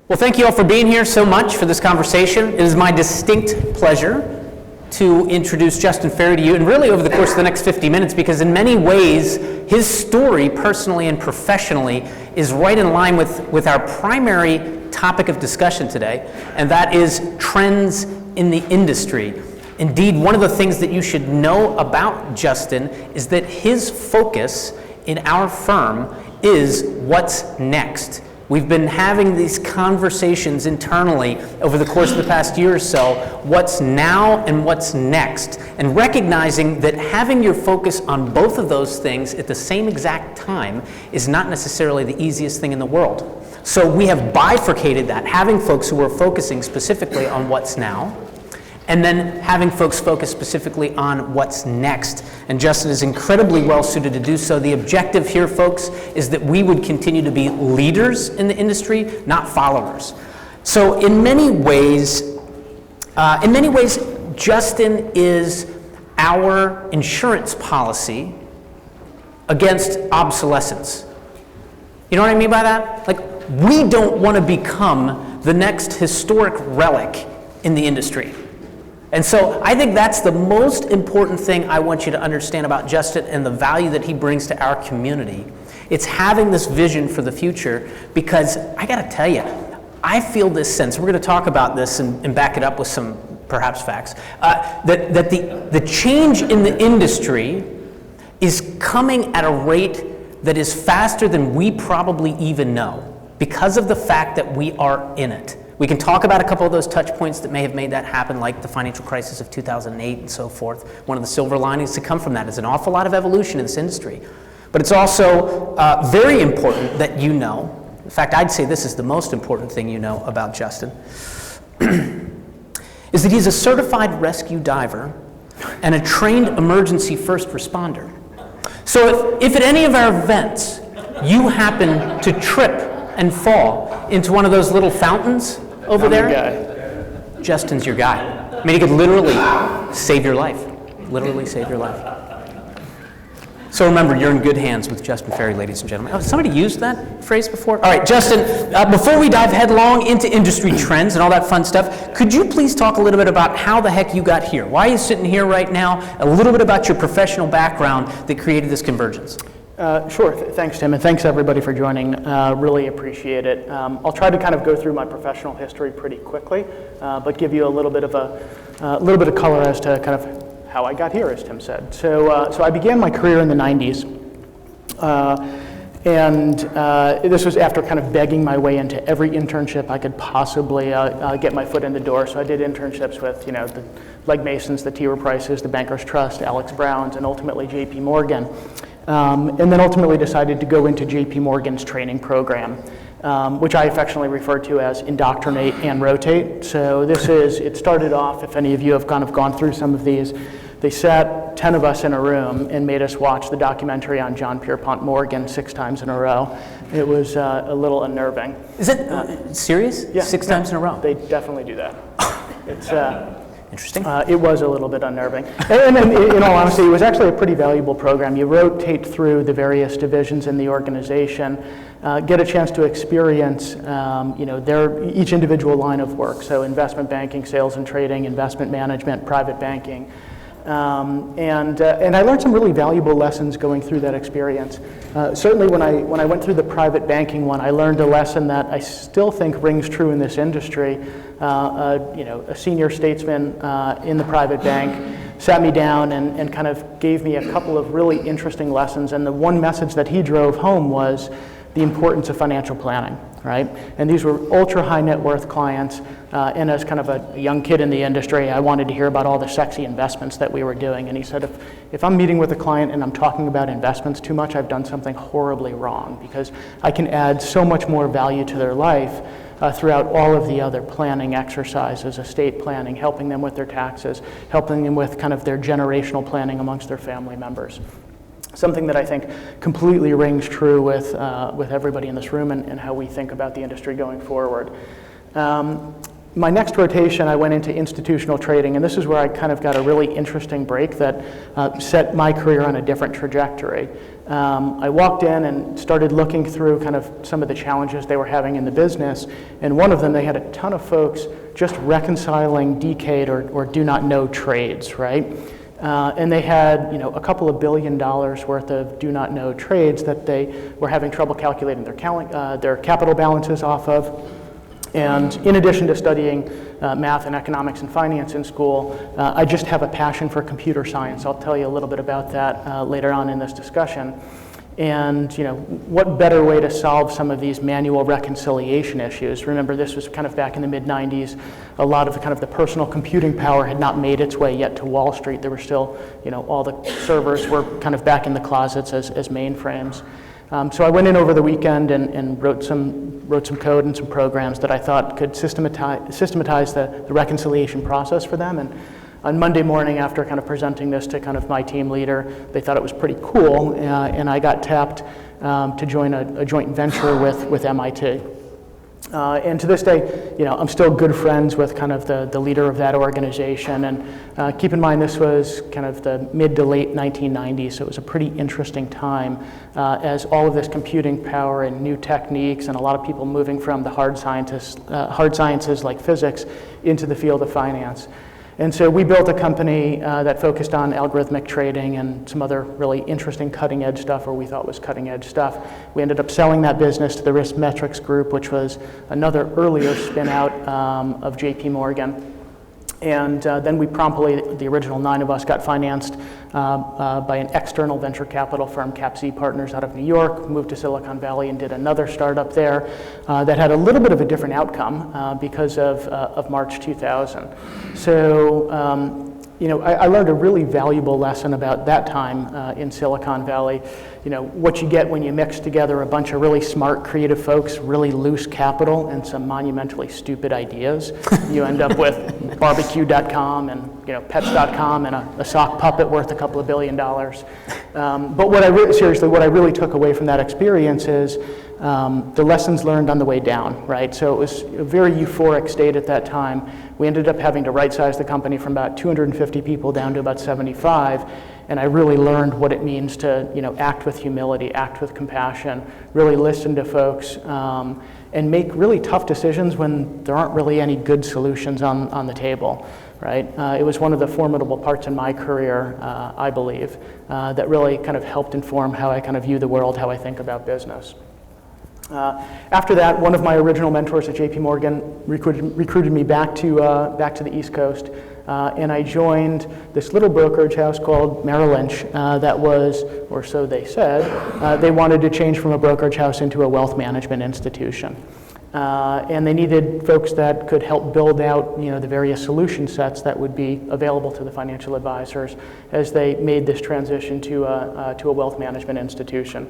Well, thank you all for being here so much for this conversation. It is my distinct pleasure to introduce Justin Ferri to you, and really over the course of the next 50 minutes, because in many ways, his story, personally and professionally, is right in line with our primary topic of discussion today, and that is trends in the industry. Indeed, one of the things that you should know about Justin is that his focus in our firm is what's next. We've been having these conversations internally over the course of the past year or so, what's now and what's next, and recognizing that having your focus on both of those things at the same exact time is not necessarily the easiest thing in the world. So we have bifurcated that, having folks who are focusing specifically on what's now, and then having folks focus specifically on what's next. And Justin is incredibly well suited to do so. The objective here, folks, is that we would continue to be leaders in the industry, not followers. So in many ways, Justin is our insurance policy against obsolescence. You know what I mean by that? Like, we don't want to become the next historic relic in the industry. And so I think that's the most important thing I want you to understand about Justin and the value that he brings to our community. It's having this vision for the future, because I got to tell you, I feel this sense, we're going to talk about this and back it up with some perhaps facts, that the change in the industry is coming at a rate that is faster than we probably even know, because of the fact that we are in it. We can talk about a couple of those touch points that may have made that happen, like the financial crisis of 2008 and so forth. One of the silver linings to come from that is an awful lot of evolution in this industry. But it's also very important that you know, in fact, I'd say this is the most important thing you know about Justin, is that he's a certified rescue diver and a trained emergency first responder. So if at any of our events you happen to trip and fall into one of those little fountains over there, Justin's your guy. I mean, he could literally save your life. Literally save your life. So remember, you're in good hands with Justin Ferri, ladies and gentlemen. Oh, somebody used that phrase before? All right, Justin, before we dive headlong into industry trends and all that fun stuff, could you please talk a little bit about how the heck you got here? Why are you sitting here right now? A little bit about your professional background that created this convergence. Sure. Thanks, Tim, and thanks everybody for joining. Really appreciate it. I'll try to kind of go through my professional history pretty quickly, but give you a little bit of color as to kind of how I got here, as Tim said. So I began my career in the 90s, and this was after kind of begging my way into every internship I could possibly get my foot in the door. So I did internships with, the Legg Masons, the T. Rowe Prices, the Bankers Trust, Alex Brown's, and ultimately J.P. Morgan. And then ultimately decided to go into J.P. Morgan's training program, which I affectionately refer to as indoctrinate and rotate. So it started off, if any of you have kind of gone through some of these, they sat 10 of us in a room and made us watch the documentary on John Pierpont Morgan 6 times in a row. It was a little unnerving. Is it serious? Yeah. 6 times in a row? They definitely do that. It's interesting. It was a little bit unnerving. And in all honesty, it was actually a pretty valuable program. You rotate through the various divisions in the organization, get a chance to experience each individual line of work. So investment banking, sales and trading, investment management, private banking. And I learned some really valuable lessons going through that experience. Certainly when I went through the private banking one, I learned a lesson that I still think rings true in this industry. A senior statesman in the private bank sat me down and kind of gave me a couple of really interesting lessons. And the one message that he drove home was the importance of financial planning, right? And these were ultra high net worth clients. And as kind of a young kid in the industry, I wanted to hear about all the sexy investments that we were doing. And he said, if I'm meeting with a client and I'm talking about investments too much, I've done something horribly wrong, because I can add so much more value to their life throughout all of the other planning exercises, estate planning, helping them with their taxes, helping them with kind of their generational planning amongst their family members. Something that I think completely rings true with everybody in this room and how we think about the industry going forward. My next rotation, I went into institutional trading, and this is where I kind of got a really interesting break that set my career on a different trajectory. I walked in and started looking through kind of some of the challenges they were having in the business, and one of them, they had a ton of folks just reconciling decayed or do not know trades, right? And they had, a couple of $1 billion worth of do not know trades that they were having trouble calculating their capital balances off of. And in addition to studying math and economics and finance in school, I just have a passion for computer science. I'll tell you a little bit about that later on in this discussion. And what better way to solve some of these manual reconciliation issues? Remember, this was kind of back in the mid-90s. A lot of kind of the personal computing power had not made its way yet to Wall Street. There were still, all the servers were kind of back in the closets as mainframes. So I went in over the weekend and wrote some code and some programs that I thought could systematize the reconciliation process for them. And on Monday morning, after kind of presenting this to kind of my team leader, they thought it was pretty cool, and I got tapped to join a joint venture with MIT. And to this day, I'm still good friends with kind of the leader of that organization. And keep in mind, this was kind of the mid to late 1990s, so it was a pretty interesting time as all of this computing power and new techniques and a lot of people moving from the hard sciences like physics into the field of finance. And so we built a company that focused on algorithmic trading and some other really interesting cutting edge stuff, or we thought was cutting edge stuff. We ended up selling that business to the Risk Metrics Group, which was another earlier spin out of JP Morgan. And then we promptly, the original 9 of us, got financed by an external venture capital firm, CapZ Partners, out of New York, moved to Silicon Valley and did another startup there that had a little bit of a different outcome because of March 2000. So, I learned a really valuable lesson about that time in Silicon Valley. What you get when you mix together a bunch of really smart, creative folks, really loose capital, and some monumentally stupid ideas. You end up with barbecue.com and pets.com and a sock puppet worth a couple of $1 billion. But what I really took away from that experience is the lessons learned on the way down, right? So it was a very euphoric state at that time. We ended up having to right-size the company from about 250 people down to about 75. And I really learned what it means to, act with humility, act with compassion, really listen to folks, and make really tough decisions when there aren't really any good solutions on the table, right? It was one of the formidable parts in my career, I believe, that really kind of helped inform how I kind of view the world, how I think about business. After that, one of my original mentors at JP Morgan recruited me back to the East Coast. And I joined this little brokerage house called Merrill Lynch that was, or so they said, they wanted to change from a brokerage house into a wealth management institution. And they needed folks that could help build out, the various solution sets that would be available to the financial advisors as they made this transition to a wealth management institution.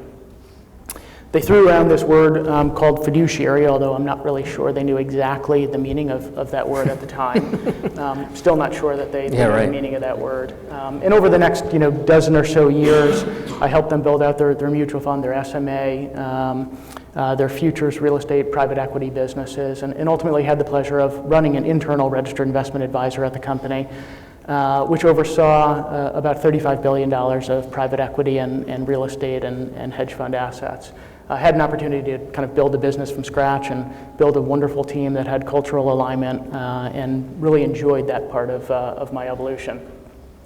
They threw around this word called fiduciary, although I'm not really sure they knew exactly the meaning of that word at the time. Still not sure that they knew the meaning of that word. And over the next dozen or so years, I helped them build out their mutual fund, their SMA, their futures, real estate, private equity businesses, and ultimately had the pleasure of running an internal registered investment advisor at the company, which oversaw about $35 billion of private equity and real estate and hedge fund assets. I had an opportunity to kind of build a business from scratch and build a wonderful team that had cultural alignment and really enjoyed that part of my evolution.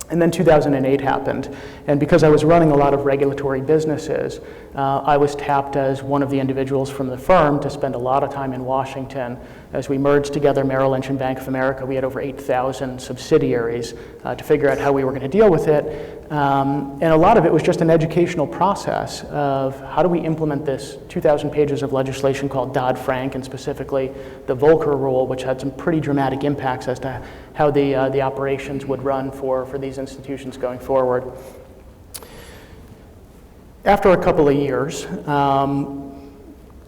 And then 2008 happened, and because I was running a lot of regulatory businesses, I was tapped as one of the individuals from the firm to spend a lot of time in Washington. As we merged together Merrill Lynch and Bank of America, we had over 8,000 subsidiaries to figure out how we were going to deal with it. And a lot of it was just an educational process of how do we implement this 2,000 pages of legislation called Dodd-Frank, and specifically the Volcker Rule, which had some pretty dramatic impacts as to how the operations would run for these institutions going forward. After a couple of years,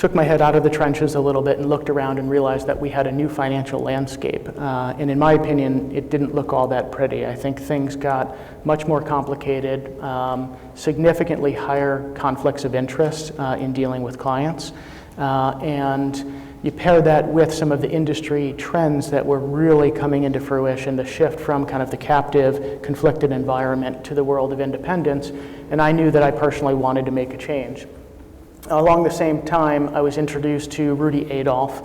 took my head out of the trenches a little bit and looked around and realized that we had a new financial landscape. And in my opinion, it didn't look all that pretty. I think things got much more complicated, significantly higher conflicts of interest in dealing with clients. And You pair that with some of the industry trends that were really coming into fruition, the shift from kind of the captive, conflicted environment to the world of independence, and I knew that I personally wanted to make a change. Along the same time, I was introduced to Rudy Adolph,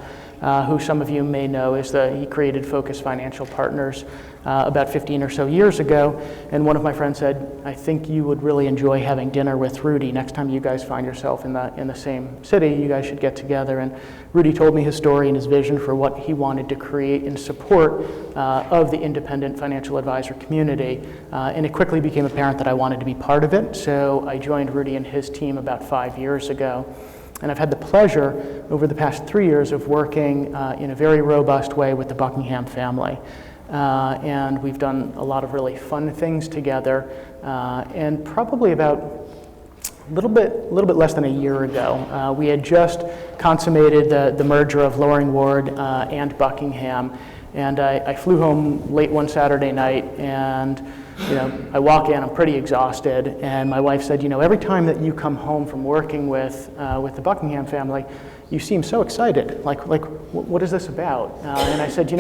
who some of you may know he created Focus Financial Partners about 15 or so years ago, and one of my friends said, I think you would really enjoy having dinner with Rudy. Next time you guys find yourself in the same city, you guys should get together. And Rudy told me his story and his vision for what he wanted to create in support of the independent financial advisor community, and it quickly became apparent that I wanted to be part of it, so I joined Rudy and his team about 5 years ago. And I've had the pleasure over the past 3 years of working in a very robust way with the Buckingham family. And we've done a lot of really fun things together. And probably about a little bit less than a year ago, we had just consummated the merger of Loring Ward and Buckingham. And I flew home late one Saturday night, and I walk in, I'm pretty exhausted, and my wife said, every time that you come home from working with the Buckingham family, you seem so excited. Like what is this about? And I said,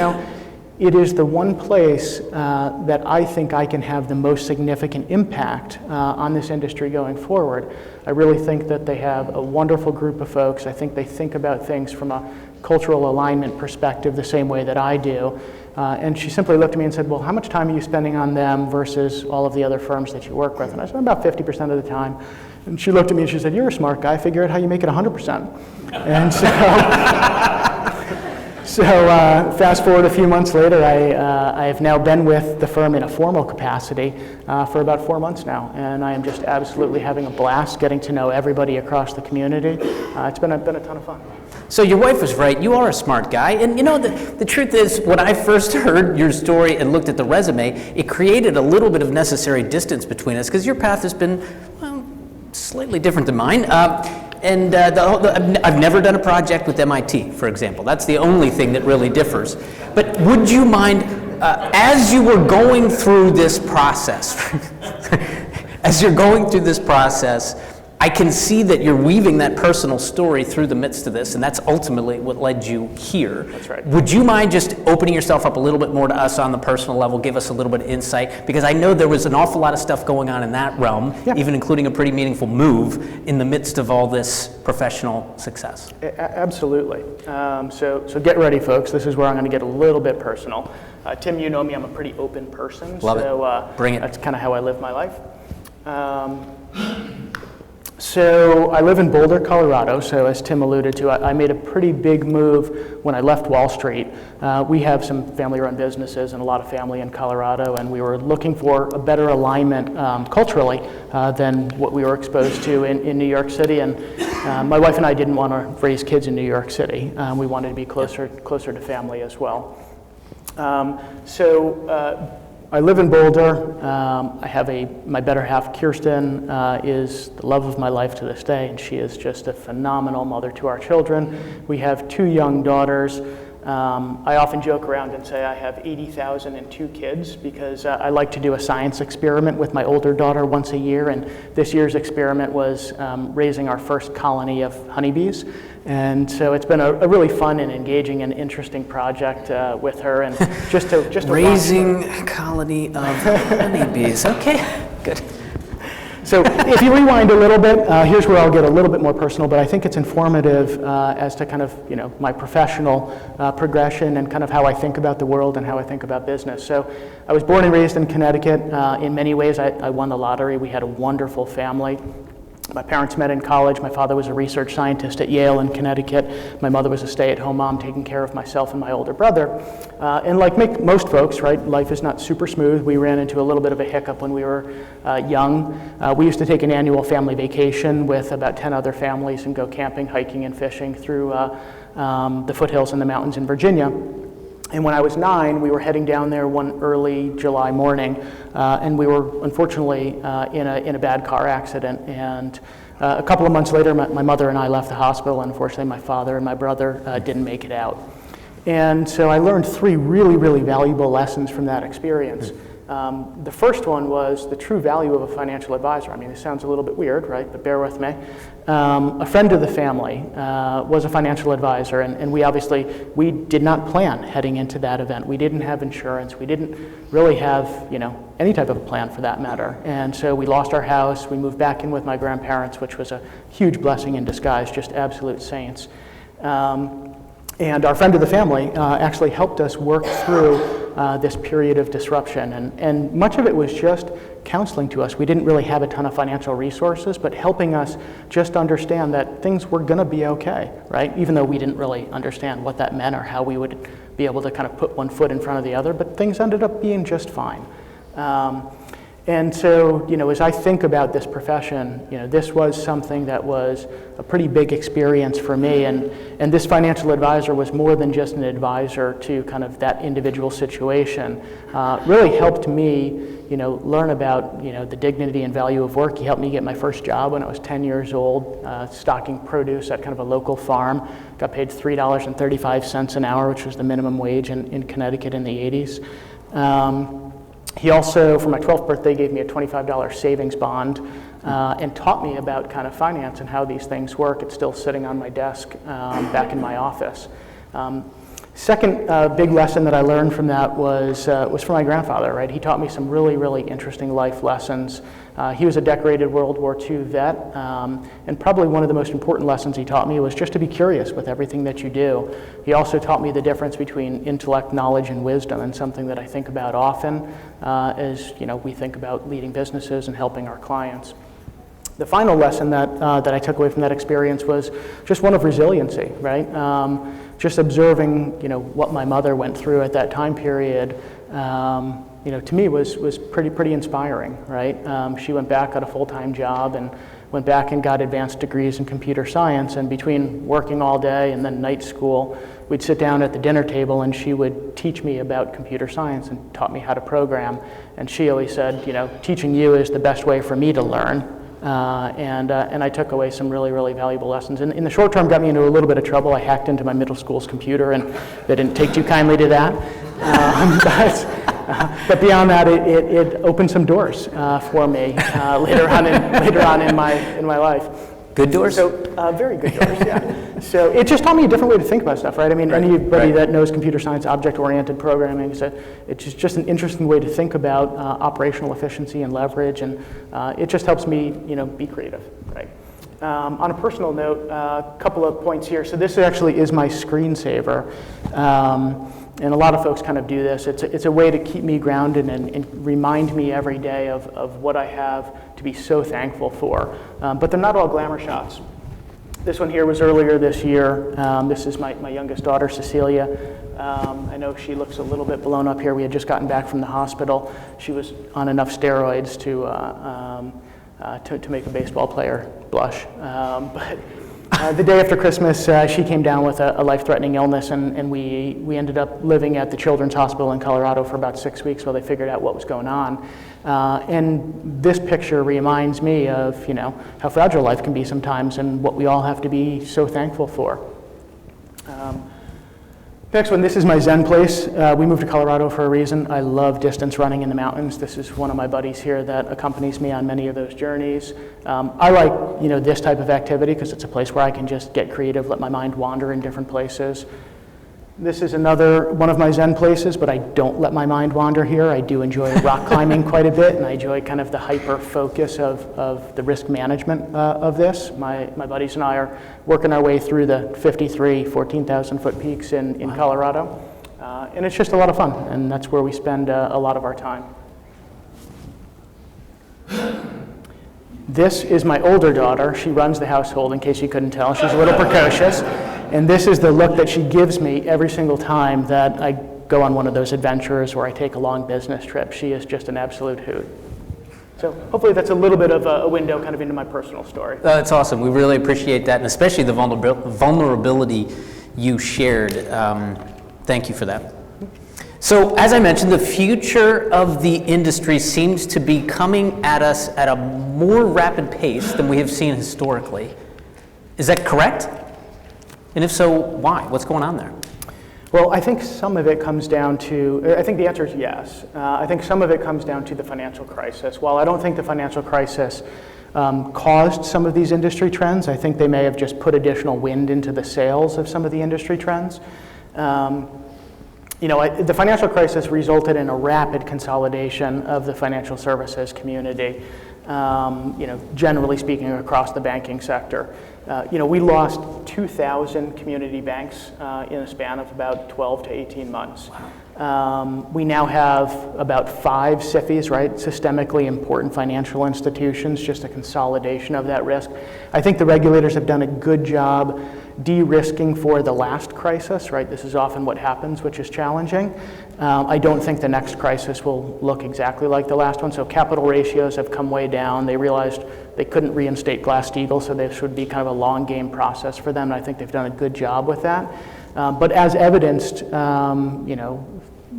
it is the one place that I think I can have the most significant impact on this industry going forward. I really think that they have a wonderful group of folks. I think they think about things from a cultural alignment perspective the same way that I do. And she simply looked at me and said, well, how much time are you spending on them versus all of the other firms that you work with? And I said, about 50% of the time. And she looked at me and she said, you're a smart guy, figure out how you make it 100%. And so fast forward a few months later, I have now been with the firm in a formal capacity for about 4 months now, and I am just absolutely having a blast getting to know everybody across the community. It's been a ton of fun. So your wife was right, you are a smart guy, and the truth is, when I first heard your story and looked at the resume, it created a little bit of necessary distance between us, because your path has been, well, slightly different than mine. I've never done a project with MIT, for example. That's the only thing that really differs. But would you mind, as you were going through this process, I can see that you're weaving that personal story through the midst of this, and that's ultimately what led you here. That's right. Would you mind just opening yourself up a little bit more to us on the personal level, give us a little bit of insight? Because I know there was an awful lot of stuff going on in that realm, even including a pretty meaningful move in the midst of all this professional success. Absolutely. So get ready, folks. This is where I'm going to get a little bit personal. Tim, you know me, I'm a pretty open person. Love it. Bring it. That's kind of how I live my life. So I live in Boulder, Colorado, so as Tim alluded to, I made a pretty big move when I left Wall Street. We have some family-run businesses and a lot of family in Colorado, and we were looking for a better alignment culturally than what we were exposed to in New York City, and my wife and I didn't want to raise kids in New York City. We wanted to be closer to family as well. I live in Boulder. I have my better half, Kirsten, is the love of my life to this day, and she is just a phenomenal mother to our children. We have 2 young daughters. I often joke around and say I have 80,002 kids because I like to do a science experiment with my older daughter once a year, and this year's experiment was raising our first colony of honeybees. And so it's been a really fun and engaging and interesting project with her, and just to raising a colony of honeybees. Okay, good. So if you rewind a little bit, here's where I'll get a little bit more personal, but I think it's informative as to kind of my professional progression and kind of how I think about the world and how I think about business. So I was born and raised in Connecticut. In many ways, I won the lottery. We had a wonderful family. My parents met in college. My father was a research scientist at Yale in Connecticut. My mother was a stay-at-home mom taking care of myself and my older brother. And like most folks, right, life is not super smooth. We ran into a little bit of a hiccup when we were young. We used to take an annual family vacation with about 10 other families and go camping, hiking, and fishing through the foothills and the mountains in Virginia. And when I was 9, we were heading down there one early July morning, and we were unfortunately in a bad car accident. And a couple of months later, my mother and I left the hospital. Unfortunately, my father and my brother didn't make it out. And so I learned 3 really, really valuable lessons from that experience. The first one was the true value of a financial advisor. I mean, this sounds a little bit weird, right? But bear with me. A friend of the family was a financial advisor, and we did not plan heading into that event. We didn't have insurance. We didn't really have, any type of a plan for that matter. And so we lost our house. We moved back in with my grandparents, which was a huge blessing in disguise, just absolute saints. And our friend of the family actually helped us work through this period of disruption. And much of it was just counseling to us. We didn't really have a ton of financial resources, but helping us just understand that things were going to be okay, right? Even though we didn't really understand what that meant or how we would be able to kind of put one foot in front of the other, but things ended up being just fine. And so, as I think about this profession, this was something that was a pretty big experience for me. And this financial advisor was more than just an advisor to kind of that individual situation. Really helped me, learn about, the dignity and value of work. He helped me get my first job when I was 10 years old, stocking produce at kind of a local farm. Got paid $3.35 an hour, which was the minimum wage in Connecticut in the 80s. He also, for my 12th birthday, gave me a $25 savings bond and taught me about kind of finance and how these things work. It's still sitting on my desk back in my office. Second big lesson that I learned from that was from my grandfather, right? He taught me some really, really interesting life lessons. He was a decorated World War II vet, and probably one of the most important lessons he taught me was just to be curious with everything that you do. He also taught me the difference between intellect, knowledge, and wisdom, and something that I think about often as we think about leading businesses and helping our clients. The final lesson that I took away from that experience was just one of resiliency, right? Just observing, what my mother went through at that time period, to me was pretty inspiring, right? She went back, got a full-time job, and went back and got advanced degrees in computer science. And between working all day and then night school, we'd sit down at the dinner table and she would teach me about computer science and taught me how to program. And she always said, teaching you is the best way for me to learn. And I took away some really, really valuable lessons. And in the short term, got me into a little bit of trouble. I hacked into my middle school's computer, and they didn't take too kindly to that. But beyond that, it opened some doors for me later on in my life. Good doors? So very good doors, yeah. So it just taught me a different way to think about stuff, right? I mean, anybody that knows computer science, object-oriented programming, it's just an interesting way to think about operational efficiency and leverage, and it just helps me, be creative, right? On a personal note, a couple of points here. So this actually is my screensaver. And a lot of folks kind of do this. It's a way to keep me grounded and remind me every day of what I have to be so thankful for. But they're not all glamour shots. This one here was earlier this year. This is my youngest daughter, Cecilia. I know she looks a little bit blown up here. We had just gotten back from the hospital. She was on enough steroids to make a baseball player blush. But the day after Christmas, she came down with a life-threatening illness, and we ended up living at the Children's Hospital in Colorado for about 6 weeks while they figured out what was going on. And this picture reminds me of, how fragile life can be sometimes and what we all have to be so thankful for. Next one, this is my Zen place. We moved to Colorado for a reason. I love distance running in the mountains. This is one of my buddies here that accompanies me on many of those journeys. I like, this type of activity because it's a place where I can just get creative, let my mind wander in different places. This is another one of my Zen places, but I don't let my mind wander here. I do enjoy rock climbing quite a bit, and I enjoy kind of the hyper focus of the risk management of this. My buddies and I are working our way through the 53 14,000-foot peaks in Colorado, and it's just a lot of fun, and that's where we spend a lot of our time. This is my older daughter. She runs the household, in case you couldn't tell. She's a little precocious. And this is the look that she gives me every single time that I go on one of those adventures or I take a long business trip. She is just an absolute hoot. So hopefully that's a little bit of a window kind of into my personal story. That's awesome. We really appreciate that, and especially the vulnerability you shared. Thank you for that. So as I mentioned, the future of the industry seems to be coming at us at a more rapid pace than we have seen historically. Is that correct? And if so, why? What's going on there? Well, I think some of it comes down to, I think the answer is yes. I think some of it comes down to the financial crisis. While I don't think the financial crisis caused some of these industry trends, I think they may have just put additional wind into the sails of some of the industry trends. The financial crisis resulted in a rapid consolidation of the financial services community, generally speaking, across the banking sector. We lost 2,000 community banks in a span of about 12 to 18 months. We now have about 5 SIFIs, right, systemically important financial institutions, just a consolidation of that risk. I think the regulators have done a good job de-risking for the last crisis, right? This is often what happens, which is challenging. I don't think the next crisis will look exactly like the last one. So capital ratios have come way down. They realized they couldn't reinstate Glass-Steagall, so this would be kind of a long game process for them. And I think they've done a good job with that. But as evidenced,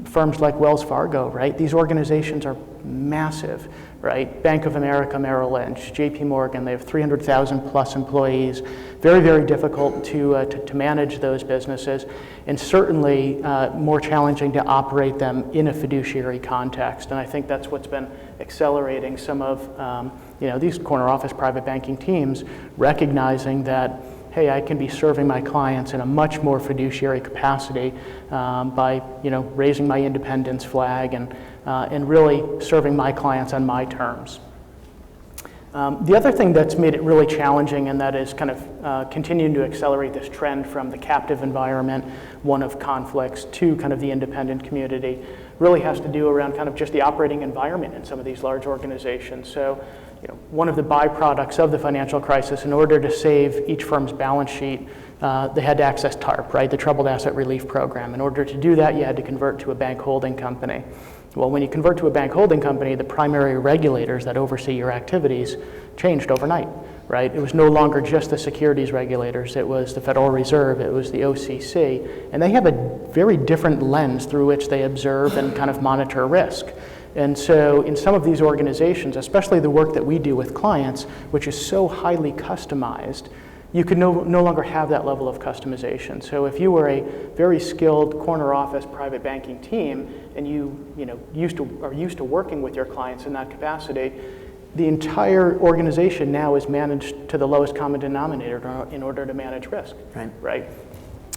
firms like Wells Fargo, right? These organizations are massive, right? Bank of America, Merrill Lynch, JP Morgan, they have 300,000 plus employees. Very, very difficult to manage those businesses, and certainly more challenging to operate them in a fiduciary context. And I think that's what's been accelerating some of these corner office private banking teams, recognizing that, hey, I can be serving my clients in a much more fiduciary capacity by raising my independence flag and really serving my clients on my terms. The other thing that's made it really challenging, and that is kind of continuing to accelerate this trend from the captive environment, one of conflicts, to kind of the independent community, really has to do around kind of just the operating environment in some of these large organizations. So, one of the byproducts of the financial crisis, in order to save each firm's balance sheet, they had to access TARP, right, the Troubled Asset Relief Program. In order to do that, you had to convert to a bank holding company. Well, when you convert to a bank holding company, the primary regulators that oversee your activities changed overnight, right? It was no longer just the securities regulators. It was the Federal Reserve. It was the OCC. And they have a very different lens through which they observe and kind of monitor risk. And so in some of these organizations, especially the work that we do with clients, which is so highly customized, you could no longer have that level of customization. So if you were a very skilled corner office private banking team and you are used to working with your clients in that capacity, the entire organization now is managed to the lowest common denominator in order to manage risk. Right?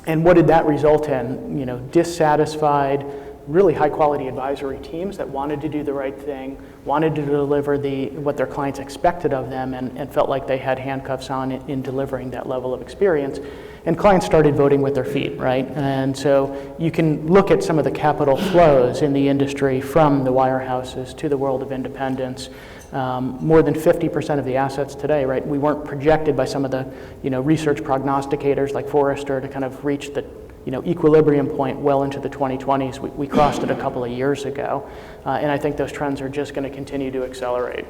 And what did that result in? Dissatisfied, really high quality advisory teams that wanted to do the right thing, wanted to deliver what their clients expected of them, and felt like they had handcuffs on in delivering that level of experience. And clients started voting with their feet, right? And so you can look at some of the capital flows in the industry from the wirehouses to the world of independence. More than 50% of the assets today, right? We weren't projected by some of the research prognosticators like Forrester to kind of reach the equilibrium point well into the 2020s. We crossed it a couple of years ago, and I think those trends are just going to continue to accelerate.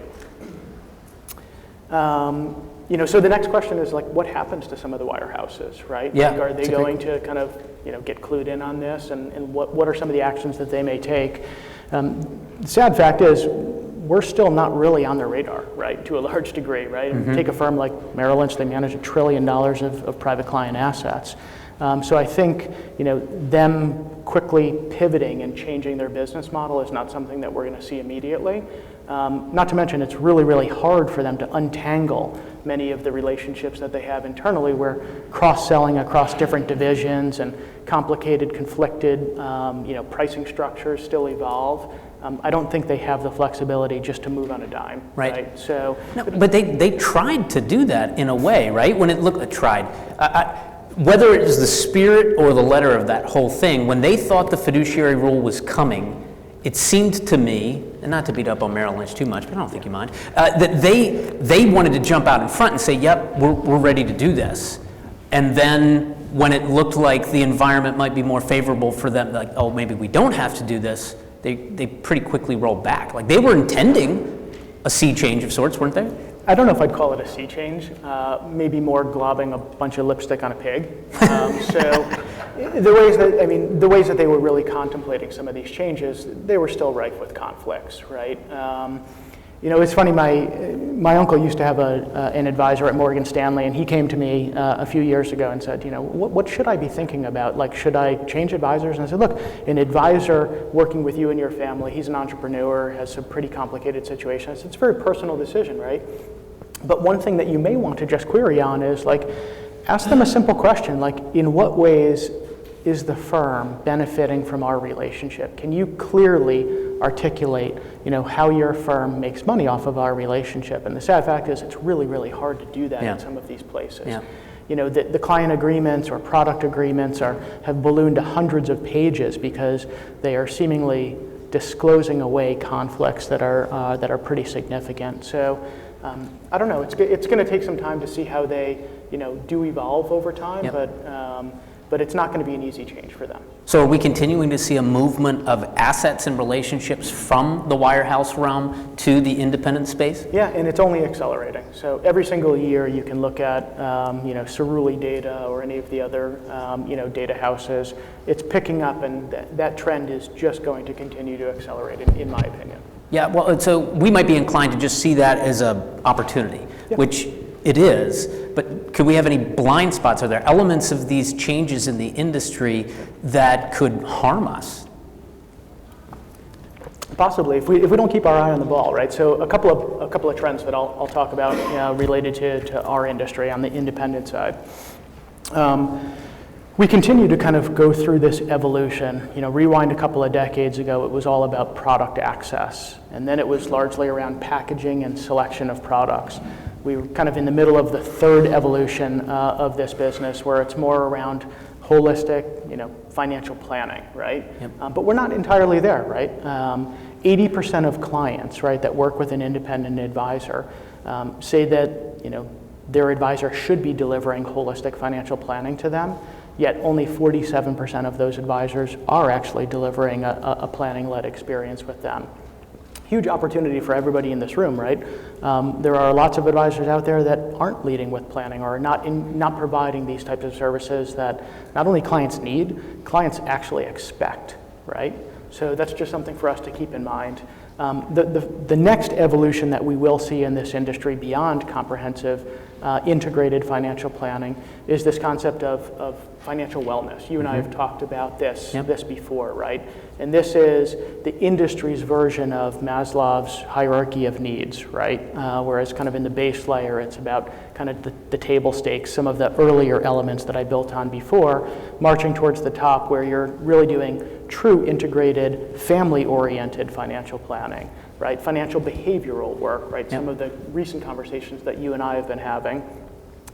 So the next question is like, what happens to some of the wirehouses, right? Yeah, like, are they going to kind of get clued in on this, and what are some of the actions that they may take? The sad fact is, we're still not really on their radar, right, to a large degree, right? Mm-hmm. Take a firm like Merrill Lynch, they manage $1 trillion of private client assets. So I think them quickly pivoting and changing their business model is not something that we're going to see immediately. Not to mention it's really, really hard for them to untangle many of the relationships that they have internally, where cross-selling across different divisions and complicated, conflicted pricing structures still evolve. I don't think they have the flexibility just to move on a dime. Right. So, no, but they tried to do that in a way, right? When it looked tried. Whether it is the spirit or the letter of that whole thing, when they thought the fiduciary rule was coming, it seemed to me, and not to beat up on Merrill Lynch too much, but I don't think you mind, that they wanted to jump out in front and say, yep, we're ready to do this. And then when it looked like the environment might be more favorable for them, like, oh, maybe we don't have to do this, they pretty quickly rolled back. Like, they were intending a sea change of sorts, weren't they? I don't know if I'd call it a sea change, maybe more globbing a bunch of lipstick on a pig. So the ways that they were really contemplating some of these changes, they were still rife with conflicts, right? It's funny, my uncle used to have an advisor at Morgan Stanley, and he came to me a few years ago and said, what should I be thinking about? Like, should I change advisors? And I said, look, an advisor working with you and your family, he's an entrepreneur, has a pretty complicated situation. I said, it's a very personal decision, right? But one thing that you may want to just query on is, like, ask them a simple question, like, in what ways is the firm benefiting from our relationship? Can you clearly articulate, how your firm makes money off of our relationship? And the sad fact is it's really, really hard to do that in some of these places. Yeah. The client agreements or product agreements have ballooned to hundreds of pages because they are seemingly disclosing away conflicts that are pretty significant. So I don't know, it's going to take some time to see how they do evolve over time, but it's not going to be an easy change for them. So are we continuing to see a movement of assets and relationships from the wirehouse realm to the independent space? Yeah, and it's only accelerating. So every single year you can look at Cerulli data or any of the other data houses. It's picking up, and that trend is just going to continue to accelerate, in my opinion. Yeah, well, so we might be inclined to just see that as an opportunity, which it is, but could we have any blind spots? Are there elements of these changes in the industry that could harm us? Possibly, if we don't keep our eye on the ball, right? So a couple of trends that I'll talk about related to our industry on the independent side. We continue to kind of go through this evolution. Rewind a couple of decades ago, it was all about product access, and then it was largely around packaging and selection of products. We were kind of in the middle of the third evolution of this business, where it's more around holistic, financial planning, right? Yep. But we're not entirely there, right? 80% of clients, right, that work with an independent advisor say that, their advisor should be delivering holistic financial planning to them, yet only 47% of those advisors are actually delivering a planning-led experience with them. Huge opportunity for everybody in this room, right? There are lots of advisors out there that aren't leading with planning or not providing these types of services that not only clients need, clients actually expect, right? So that's just something for us to keep in mind. The next evolution that we will see in this industry beyond comprehensive integrated financial planning is this concept of financial wellness. You and I have talked about this before, right? And this is the industry's version of Maslow's hierarchy of needs, right? Whereas kind of in the base layer, it's about kind of the table stakes, some of the earlier elements that I built on before, marching towards the top where you're really doing true integrated, family-oriented financial planning, right? Financial behavioral work, right? Some of the recent conversations that you and I have been having,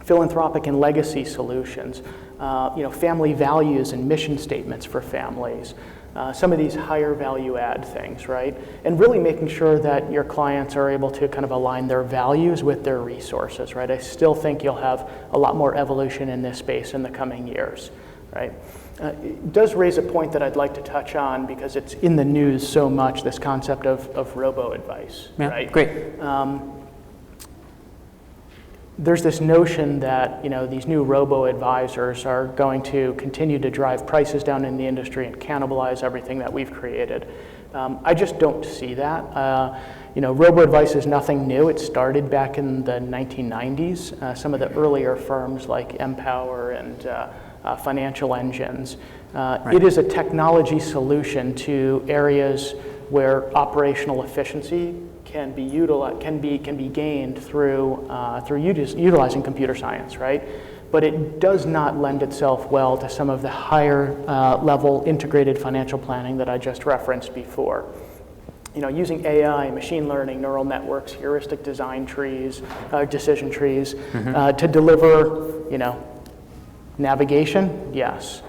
philanthropic and legacy solutions, family values and mission statements for families, some of these higher value add things, right? And really making sure that your clients are able to kind of align their values with their resources, right? I still think you'll have a lot more evolution in this space in the coming years, right? It does raise a point that I'd like to touch on because it's in the news so much, this concept of robo-advice, right? Great. There's this notion that these new robo-advisors are going to continue to drive prices down in the industry and cannibalize everything that we've created. I just don't see that. Robo-advice is nothing new. It started back in the 1990s. Some of the earlier firms like Empower and Financial Engines. It is a technology solution to areas where operational efficiency can be gained through utilizing computer science, right? But it does not lend itself well to some of the higher level integrated financial planning that I just referenced before. Using AI, machine learning, neural networks, heuristic design trees, decision trees to deliver, navigation, yes.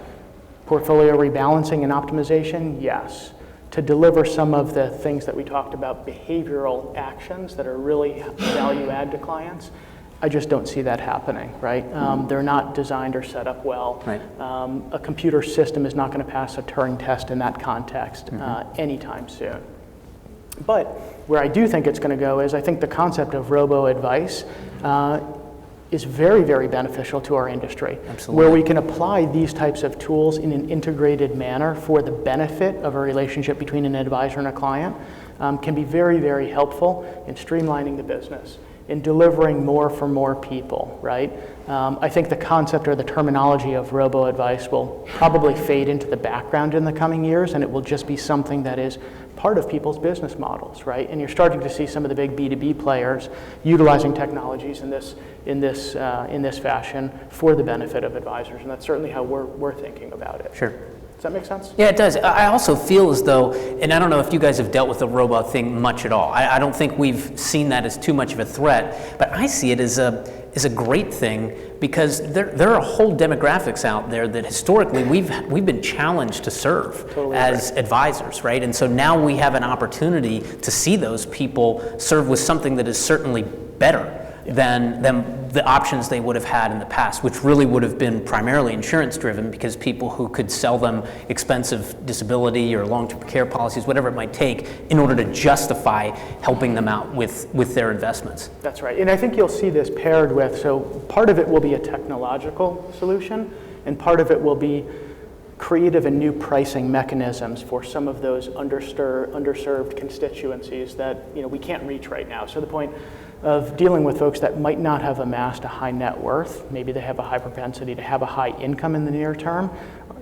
Portfolio rebalancing and optimization, yes. To deliver some of the things that we talked about, behavioral actions that are really value add to clients, I just don't see that happening, right? They're not designed or set up well. Right. A computer system is not going to pass a Turing test in that context anytime soon. But where I do think it's going to go is I think the concept of robo-advice is very, very beneficial to our industry. Absolutely. Where we can apply these types of tools in an integrated manner for the benefit of a relationship between an advisor and a client can be very, very helpful in streamlining the business, in delivering more for more people, right? I think the concept or the terminology of robo-advice will probably fade into the background in the coming years, and it will just be something that is part of people's business models, right? And you're starting to see some of the big B2B players utilizing technologies in this fashion for the benefit of advisors, and that's certainly how we're thinking about it. Sure. Does that make sense? Yeah, it does. I also feel as though, and I don't know if you guys have dealt with the robot thing much at all. I don't think we've seen that as too much of a threat, but I see it as a great thing because there are whole demographics out there that historically we've been challenged to serve Totally as advisors, right? And so now we have an opportunity to see those people serve with something that is certainly better than the options they would have had in the past, which really would have been primarily insurance driven because people who could sell them expensive disability or long-term care policies, whatever it might take, in order to justify helping them out with their investments. That's right. And I think you'll see this paired with, so part of it will be a technological solution, and part of it will be creative and new pricing mechanisms for some of those underserved constituencies that we can't reach right now. So the point of dealing with folks that might not have amassed a high net worth, maybe they have a high propensity to have a high income in the near term.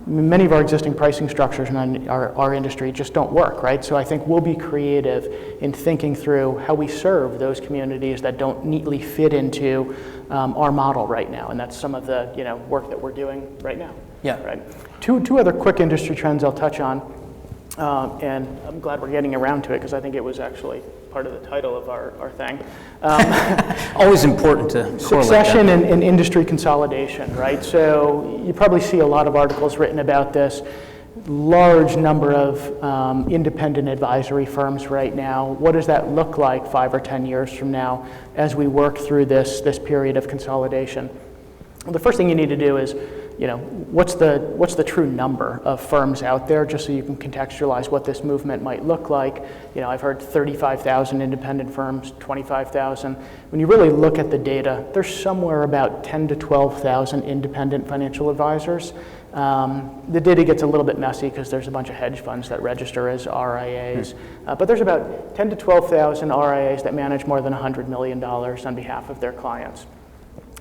Many of our existing pricing structures in our industry just don't work, right? So I think we'll be creative in thinking through how we serve those communities that don't neatly fit into our model right now, and that's some of the work that we're doing right now. Yeah. Right. Two other quick industry trends I'll touch on, and I'm glad we're getting around to it because I think it was actually part of the title of our thing. Always important to correlate Succession that. and industry consolidation, right? So you probably see a lot of articles written about this. Large number of independent advisory firms right now. What does that look like 5 or 10 years from now as we work through this period of consolidation? Well, the first thing you need to do is what's the true number of firms out there, just so you can contextualize what this movement might look like. I've heard 35,000 independent firms, 25,000. When you really look at the data, there's somewhere about 10 to 12,000 independent financial advisors. The data gets a little bit messy because there's a bunch of hedge funds that register as RIAs, but there's about 10 to 12,000 RIAs that manage more than $100 million on behalf of their clients.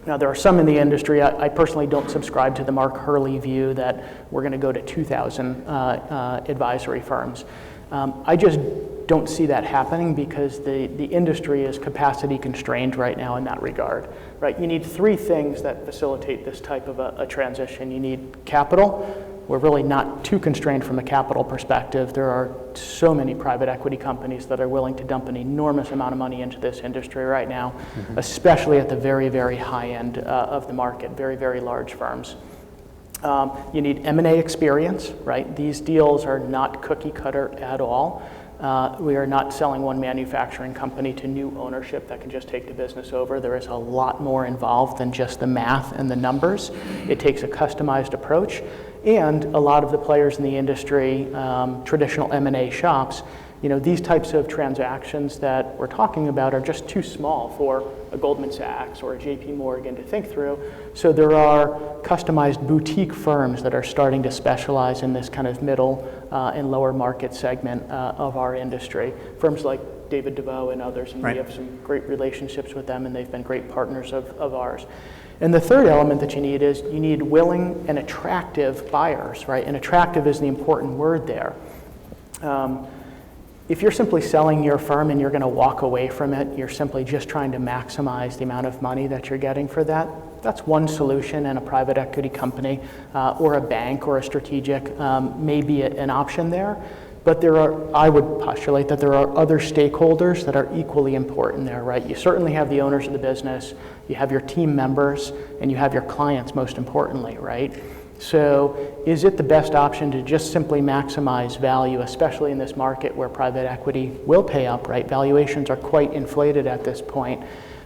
Now, there are some in the industry. I personally don't subscribe to the Mark Hurley view that we're going to go to 2,000 advisory firms. I just don't see that happening because the industry is capacity constrained right now in that regard. Right? You need 3 things that facilitate this type of a transition. You need capital. We're really not too constrained from a capital perspective. There are so many private equity companies that are willing to dump an enormous amount of money into this industry right now, especially at the very, very high end of the market, very, very large firms. You need M&A experience, right? These deals are not cookie cutter at all. We are not selling one manufacturing company to new ownership that can just take the business over. There is a lot more involved than just the math and the numbers. It takes a customized approach. And a lot of the players in the industry, traditional M&A shops, these types of transactions that we're talking about are just too small for a Goldman Sachs or a JP Morgan to think through. So there are customized boutique firms that are starting to specialize in this kind of middle and lower market segment of our industry. Firms like David DeVoe and others, and Right. we have some great relationships with them, and they've been great partners of ours. And the third element that you need is you need willing and attractive buyers, right? And attractive is the important word there. If you're simply selling your firm and you're going to walk away from it, you're simply just trying to maximize the amount of money that you're getting for that, that's one solution, and a private equity company or a bank or a strategic may be an option there. But I would postulate that there are other stakeholders that are equally important there, right? You certainly have the owners of the business, you have your team members, and you have your clients, most importantly, right? So is it the best option to just simply maximize value, especially in this market where private equity will pay up, right? Valuations are quite inflated at this point.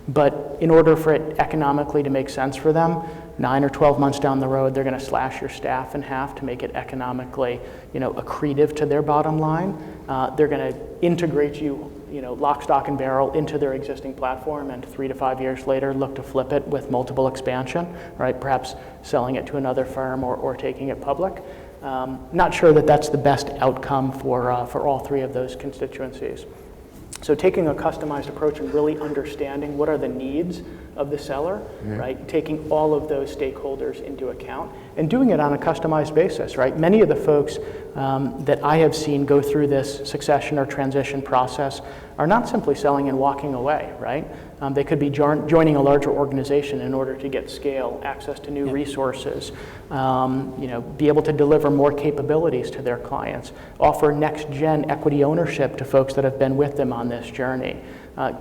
But in order for it economically to make sense for them, 9 or 12 months down the road, they're going to slash your staff in half to make it economically, accretive to their bottom line. They're going to integrate you lock, stock, and barrel into their existing platform, and 3 to 5 years later look to flip it with multiple expansion, right? Perhaps selling it to another firm or taking it public. Not sure that that's the best outcome for all three of those constituencies. So taking a customized approach and really understanding what are the needs of the seller, right? Taking all of those stakeholders into account and doing it on a customized basis, right? Many of the folks that I have seen go through this succession or transition process are not simply selling and walking away, right? They could be joining a larger organization in order to get scale, access to new resources, be able to deliver more capabilities to their clients, offer next-gen equity ownership to folks that have been with them on this journey.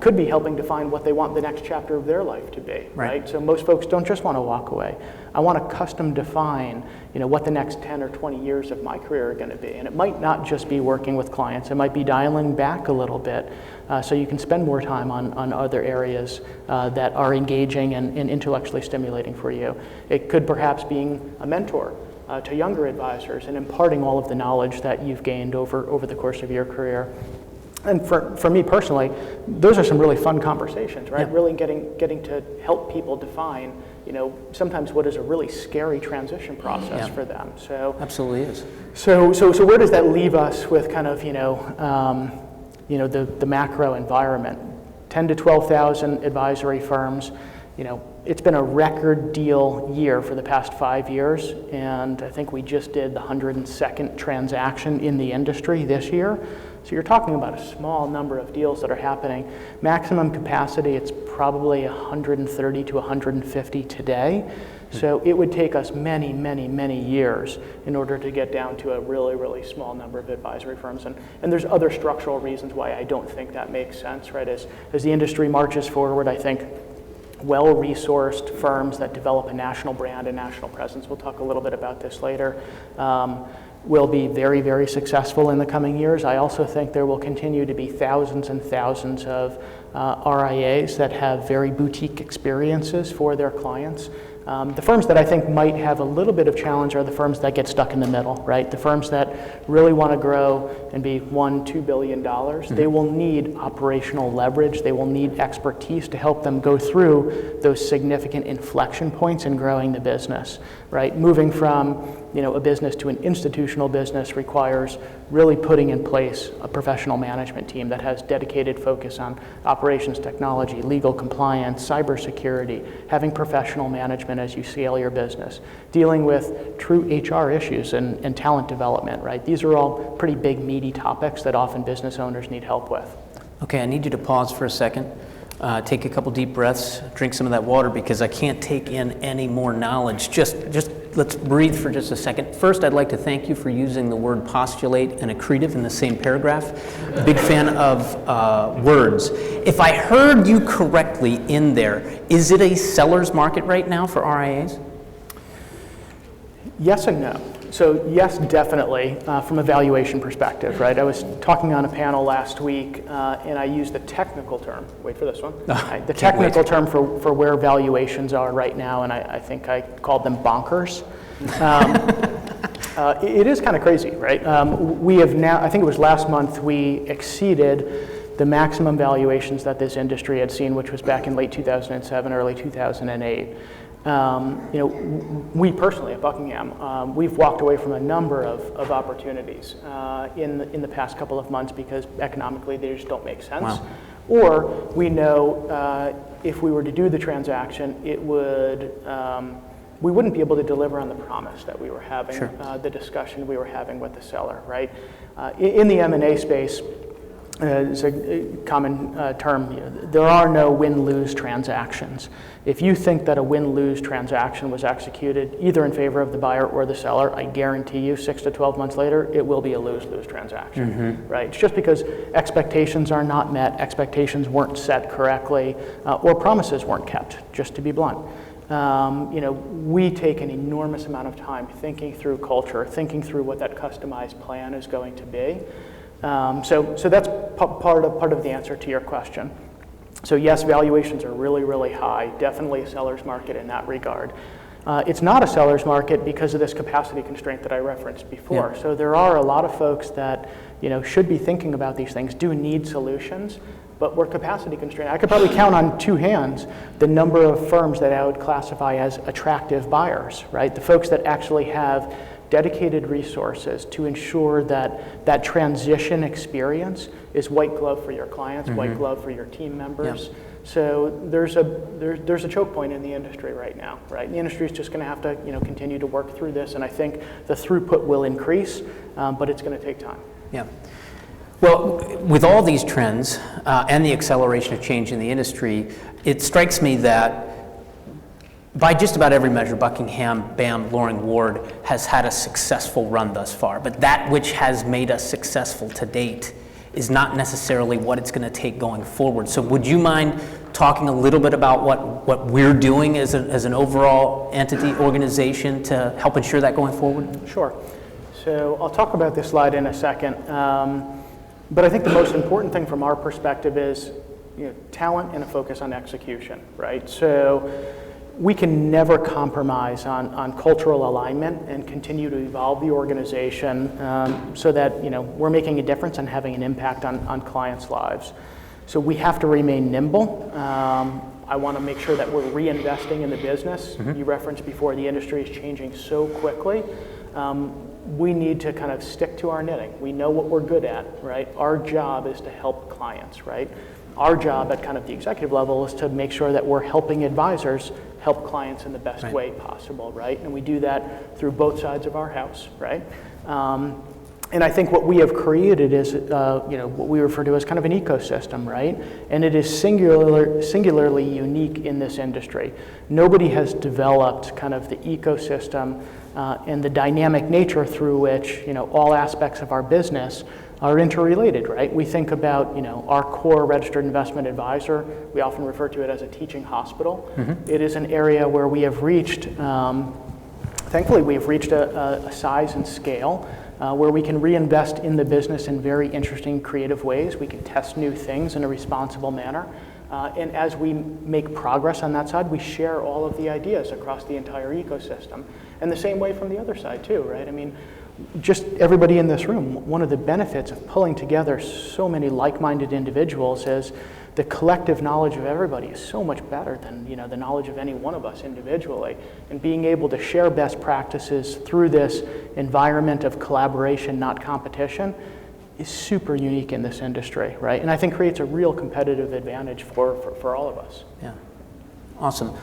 Could be helping define what they want the next chapter of their life to be, right? So most folks don't just want to walk away. I want to custom define, what the next 10 or 20 years of my career are going to be. And it might not just be working with clients. It might be dialing back a little bit so you can spend more time on other areas that are engaging and intellectually stimulating for you. It could perhaps being a mentor to younger advisors and imparting all of the knowledge that you've gained over the course of your career. And for me personally, those are some really fun conversations, right? Really getting to help people define, sometimes what is a really scary transition process for them. So absolutely is. So where does that leave us with kind of, the macro environment? 10 to 12,000 advisory firms. It's been a record deal year for the past 5 years, and I think we just did the 102nd transaction in the industry this year. So you're talking about a small number of deals that are happening. Maximum capacity, it's probably 130 to 150 today. So it would take us many, many, many years in order to get down to a really, really small number of advisory firms. And there's other structural reasons why I don't think that makes sense, right? As the industry marches forward, I think well-resourced firms that develop a national brand and national presence, we'll talk a little bit about this later, will be very, very successful in the coming years. I also think there will continue to be thousands and thousands of RIAs that have very boutique experiences for their clients. The firms that I think might have a little bit of challenge are the firms that get stuck in the middle, right? The firms that really want to grow and be $1-2 billion, they will need operational leverage. They will need expertise to help them go through those significant inflection points in growing the business, right? Moving from a business to an institutional business requires really putting in place a professional management team that has dedicated focus on operations, technology, legal compliance, cybersecurity, having professional management as you scale your business, dealing with true HR issues and talent development, right? These are all pretty big, meaty topics that often business owners need help with. Okay, I need you to pause for a second. Take a couple deep breaths, drink some of that water because I can't take in any more knowledge. Just let's breathe for just a second. First, I'd like to thank you for using the word postulate and accretive in the same paragraph. Big fan of words. If I heard you correctly in there, is it a seller's market right now for RIAs? Yes and no. So yes, definitely, from a valuation perspective, right? I was talking on a panel last week, and I used the technical term, wait for this one, the technical term for where valuations are right now, and I think I called them bonkers. It is kind of crazy, right? We have now, I think it was last month, we exceeded the maximum valuations that this industry had seen, which was back in late 2007, early 2008. We personally at Buckingham, we've walked away from a number of opportunities in the past couple of months because economically they just don't make sense. Wow. Or we know if we were to do the transaction, it would we wouldn't be able to deliver on the promise that we were having, the discussion we were having with the seller, right? In the M&A space, it's a common term, there are no win-lose transactions. If you think that a win-lose transaction was executed either in favor of the buyer or the seller, I guarantee you 6 to 12 months later, it will be a lose-lose transaction, right? It's just because expectations are not met, expectations weren't set correctly, or promises weren't kept, just to be blunt. We take an enormous amount of time thinking through culture, thinking through what that customized plan is going to be. So that's part of the answer to your question. So yes, valuations are really, really high, definitely a seller's market in that regard. It's not a seller's market because of this capacity constraint that I referenced before. Yeah. So there are a lot of folks that should be thinking about these things, do need solutions, but we're capacity constrained. I could probably count on two hands the number of firms that I would classify as attractive buyers, right? The folks that actually have dedicated resources to ensure that that transition experience is white glove for your clients, white glove for your team members. Yeah. So there's a choke point in the industry right now, right? And the industry is just going to have to continue to work through this, and I think the throughput will increase, but it's going to take time. Yeah. Well, with all these trends and the acceleration of change in the industry, it strikes me that by just about every measure, Buckingham, BAM, Loring Ward has had a successful run thus far. But that which has made us successful to date is not necessarily what it's going to take going forward. So would you mind talking a little bit about what we're doing as an overall entity organization to help ensure that going forward? Sure. So I'll talk about this slide in a second. But I think the most important thing from our perspective is talent and a focus on execution, right? So we can never compromise on cultural alignment and continue to evolve the organization so that we're making a difference and having an impact on clients' lives. So we have to remain nimble. I want to make sure that we're reinvesting in the business. You referenced before, the industry is changing so quickly. We need to kind of stick to our knitting. We know what we're good at, right? Our job is to help clients, right? Our job at kind of the executive level is to make sure that we're helping advisors help clients in the best way possible, right? And we do that through both sides of our house, right? And I think what we have created is, what we refer to as kind of an ecosystem, right? And it is singularly unique in this industry. Nobody has developed kind of the ecosystem and the dynamic nature through which, all aspects of our business are interrelated, right? We think about, our core registered investment advisor. We often refer to it as a teaching hospital. It is an area where we have reached, thankfully, we have reached a size and scale where we can reinvest in the business in very interesting, creative ways. We can test new things in a responsible manner. And as we make progress on that side, we share all of the ideas across the entire ecosystem. And the same way from the other side too, right? I mean, just everybody in this room, one of the benefits of pulling together so many like-minded individuals is the collective knowledge of everybody is so much better than the knowledge of any one of us individually. And being able to share best practices through this environment of collaboration, not competition, is super unique in this industry, right? And I think creates a real competitive advantage for all of us. Yeah, awesome.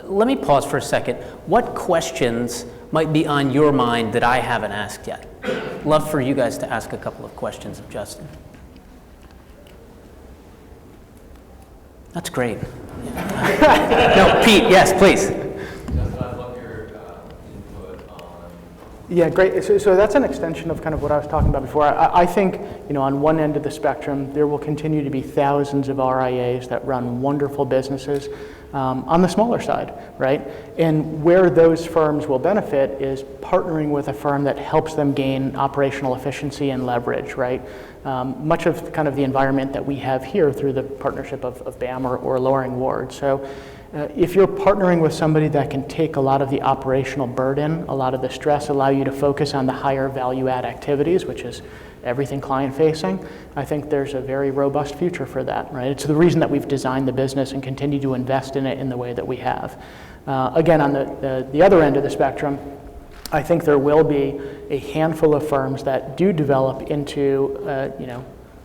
Let me pause for a second. What questions might be on your mind that I haven't asked yet? Love for you guys to ask a couple of questions of Justin. That's great. No, Pete, yes, please. Yeah, great. So that's an extension of kind of what I was talking about before. I think, on one end of the spectrum, there will continue to be thousands of RIAs that run wonderful businesses on the smaller side, right? And where those firms will benefit is partnering with a firm that helps them gain operational efficiency and leverage, right? Much of kind of the environment that we have here through the partnership of BAM or Loring Ward. So if you're partnering with somebody that can take a lot of the operational burden, a lot of the stress, allow you to focus on the higher value add activities, which is everything client facing, I think there's a very robust future for that, right? It's the reason that we've designed the business and continue to invest in it in the way that we have. Again, on the other end of the spectrum, I think there will be a handful of firms that do develop into,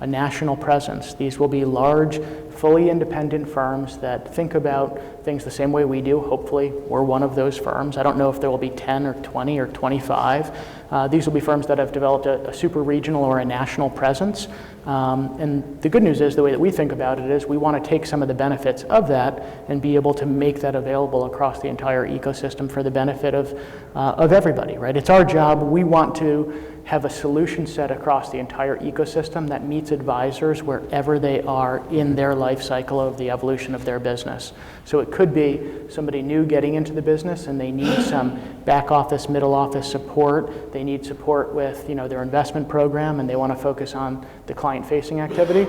a national presence. These will be large, fully independent firms that think about things the same way we do. Hopefully, we're one of those firms. I don't know if there will be 10 or 20 or 25. These will be firms that have developed a super regional or a national presence. And the good news is, the way that we think about it is we want to take some of the benefits of that and be able to make that available across the entire ecosystem for the benefit of everybody, right? It's our job. We want to have a solution set across the entire ecosystem that meets advisors wherever they are in their life cycle of the evolution of their business. So it could be somebody new getting into the business and they need some back office, middle office support. They need support with their investment program and they want to focus on the client-facing activity.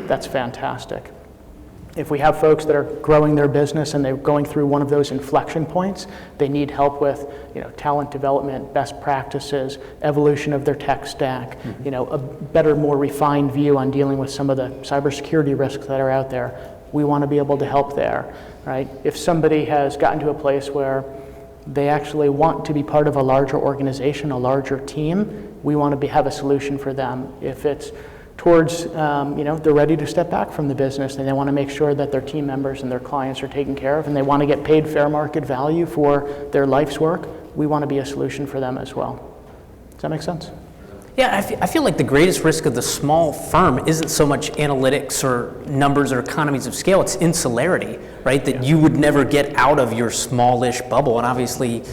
That's fantastic. If we have folks that are growing their business and they're going through one of those inflection points, they need help with, talent development, best practices, evolution of their tech stack, a better, more refined view on dealing with some of the cybersecurity risks that are out there. We want to be able to help there, right? If somebody has gotten to a place where they actually want to be part of a larger organization, a larger team, we want to have a solution for them. If it's towards, they're ready to step back from the business and they want to make sure that their team members and their clients are taken care of and they want to get paid fair market value for their life's work, we want to be a solution for them as well. Does that make sense? Yeah, I feel like the greatest risk of the small firm isn't so much analytics or numbers or economies of scale, it's insularity, right? That you would never get out of your smallish bubble. And obviously,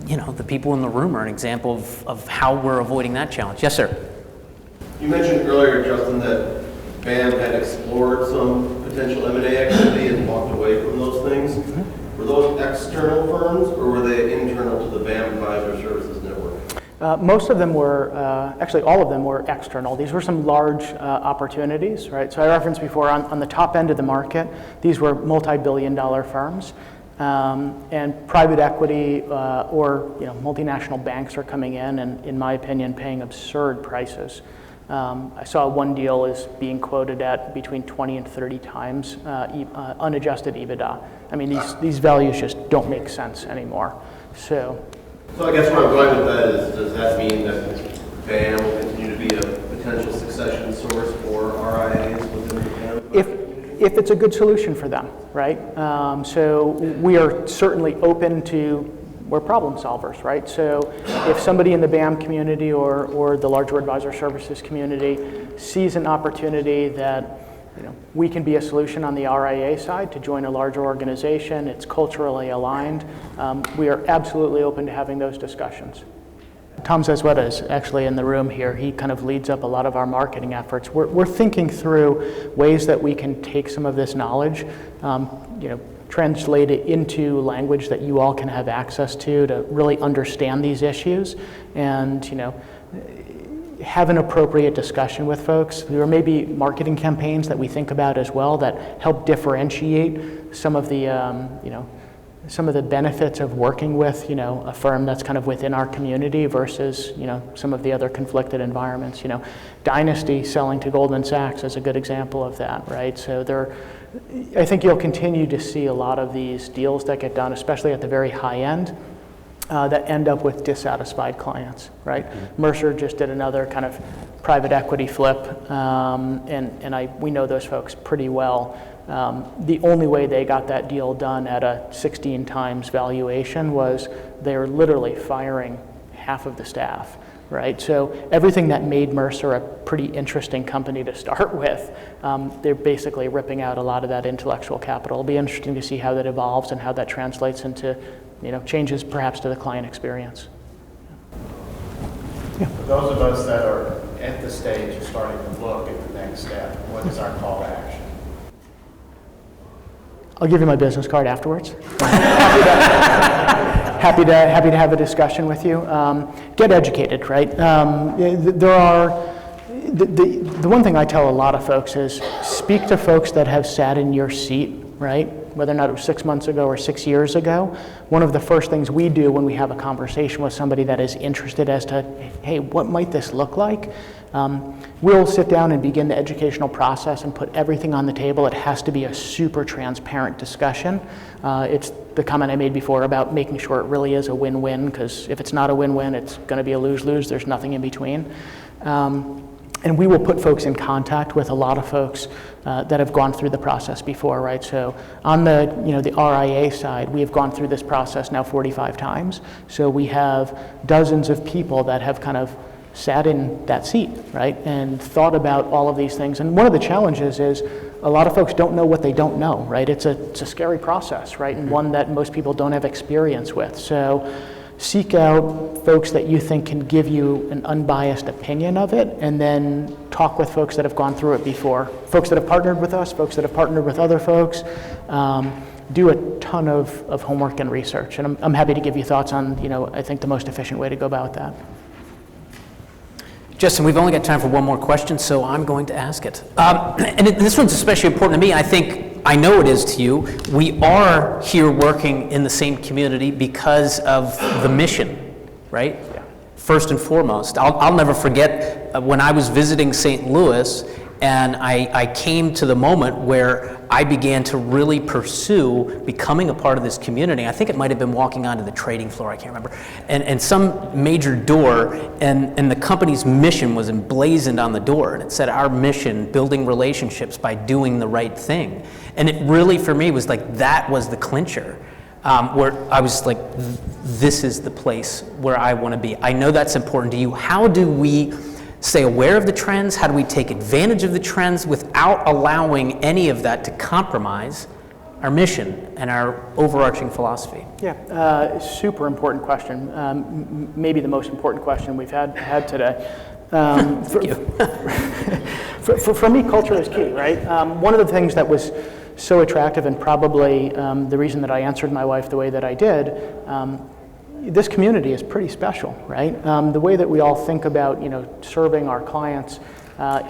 the people in the room are an example of how we're avoiding that challenge. Yes, sir. You mentioned earlier, Justin, that BAM had explored some potential M&A activity and walked away from those things. Mm-hmm. Were those external firms or were they internal to the BAM Advisor Services Network? Most of them were, actually all of them were external. These were some large opportunities, right? So I referenced before on the top end of the market, these were multi-billion-dollar firms. And private equity or multinational banks are coming in and, in my opinion, paying absurd prices. I saw one deal is being quoted at between 20 and 30 times unadjusted EBITDA. I mean, these values just don't make sense anymore. So I guess where I'm going with that is, does that mean that BAM will continue to be a potential succession source for RIAs within the BAM? If it's a good solution for them, right? So we are certainly open to, we're problem solvers, right? So if somebody in the BAM community or the larger advisor services community sees an opportunity that we can be a solution on the RIA side to join a larger organization, it's culturally aligned, we are absolutely open to having those discussions. Tom Zezweta is actually in the room here. He kind of leads up a lot of our marketing efforts. We're thinking through ways that we can take some of this knowledge, translate it into language that you all can have access to really understand these issues and, have an appropriate discussion with folks. There may be marketing campaigns that we think about as well that help differentiate some of the, some of the benefits of working with, a firm that's kind of within our community versus, some of the other conflicted environments. Dynasty selling to Goldman Sachs is a good example of that, right? So I think you'll continue to see a lot of these deals that get done, especially at the very high end, that end up with dissatisfied clients, right? Mm-hmm. Mercer just did another kind of private equity flip, and we know those folks pretty well. The only way they got that deal done at a 16 times valuation was they were literally firing half of the staff, right? So everything that made Mercer a pretty interesting company to start with, they're basically ripping out a lot of that intellectual capital. It'll be interesting to see how that evolves and how that translates into changes perhaps to the client experience. Yeah. For those of us that are at the stage of starting to look at the next step, what is our call to action? I'll give you my business card afterwards. happy to have a discussion with you. Get educated, right? The one thing I tell a lot of folks is speak to folks that have sat in your seat, right? Whether or not it was 6 months ago or 6 years ago. One of the first things we do when we have a conversation with somebody that is interested as to, hey, what might this look like? We'll sit down and begin the educational process and put everything on the table. It has to be a super transparent discussion. It's the comment I made before about making sure it really is a win-win, because if it's not a win-win, it's going to be a lose-lose. There's nothing in between. And we will put folks in contact with a lot of folks that have gone through the process before, right? So on the the RIA side, we have gone through this process now 45 times. So we have dozens of people that have kind of sat in that seat, right, and thought about all of these things. And one of the challenges is a lot of folks don't know what they don't know, right? It's a scary process, right, and one that most people don't have experience with. So seek out folks that you think can give you an unbiased opinion of it, and then talk with folks that have gone through it before. Folks that have partnered with us, folks that have partnered with other folks. Do a ton of homework and research. And I'm happy to give you thoughts on, I think the most efficient way to go about that. Justin, we've only got time for one more question, so I'm going to ask it. And this one's especially important to me. I think I know it is to you. We are here working in the same community because of the mission, right? Yeah. First and foremost. I'll never forget when I was visiting St. Louis, and I came to the moment where I began to really pursue becoming a part of this community. I think it might have been walking onto the trading floor, I can't remember, and some major door, and the company's mission was emblazoned on the door, and it said, our mission, building relationships by doing the right thing. And it really, for me, was like, that was the clincher, where I was like, this is the place where I want to be. I know that's important to you. How do we stay aware of the trends? How do we take advantage of the trends without allowing any of that to compromise our mission and our overarching philosophy? Yeah, super important question. Maybe the most important question we've had today. Thank you. For me, culture is key, right? One of the things that was so attractive, and probably the reason that I answered my wife the way that I did, this community is pretty special, right? The way that we all think about, serving our clients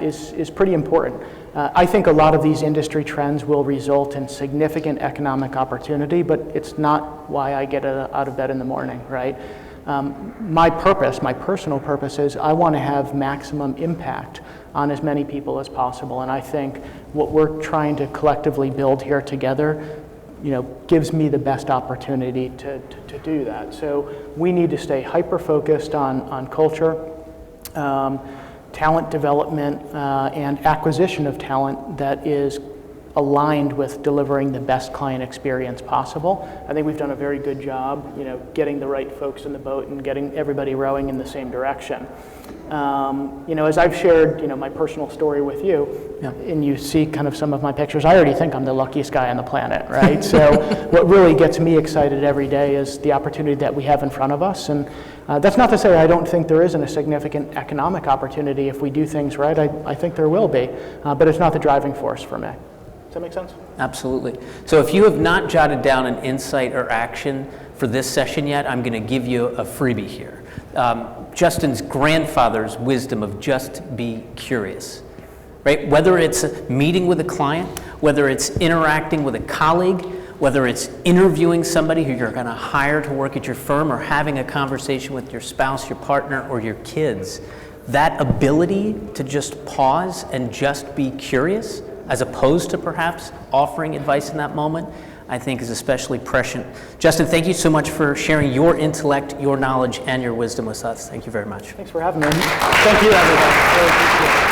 is pretty important. I think a lot of these industry trends will result in significant economic opportunity, but it's not why I get out of bed in the morning, right? My purpose, my personal purpose is I want to have maximum impact on as many people as possible, and I think what we're trying to collectively build here together gives me the best opportunity to do that. So we need to stay hyper-focused on culture, talent development, and acquisition of talent that is aligned with delivering the best client experience possible. I think we've done a very good job, getting the right folks in the boat and getting everybody rowing in the same direction. As I've shared, my personal story with you, yeah, and you see kind of some of my pictures, I already think I'm the luckiest guy on the planet, right? So what really gets me excited every day is the opportunity that we have in front of us. And that's not to say I don't think there isn't a significant economic opportunity if we do things right. I think there will be, but it's not the driving force for me. Does that make sense? Absolutely. So if you have not jotted down an insight or action for this session yet, I'm going to give you a freebie here. Justin's grandfather's wisdom of just be curious, right? Whether it's meeting with a client, whether it's interacting with a colleague, whether it's interviewing somebody who you're going to hire to work at your firm, or having a conversation with your spouse, your partner, or your kids, that ability to just pause and just be curious, as opposed to perhaps offering advice in that moment, I think is especially prescient. Justin, thank you so much for sharing your intellect, your knowledge, and your wisdom with us. Thank you very much. Thanks for having me. Thank you, everybody. Really appreciate it.